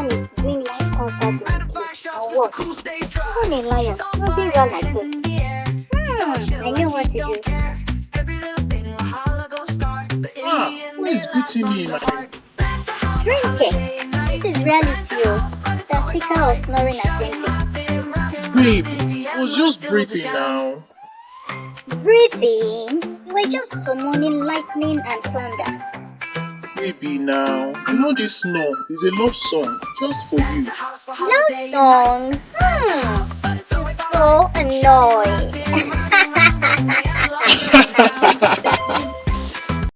man is doing live concerts in his sleep. And what? Even a lion doesn't run like this. I know what to do. Who is beating me in my Drink it. This is reality, oh. The speaker was snoring at same thing. babe? I was just breathing now. Breathing? You were just summoning lightning and thunder. Baby, now you know this snore is a love song just for you. Love song? You're so annoying.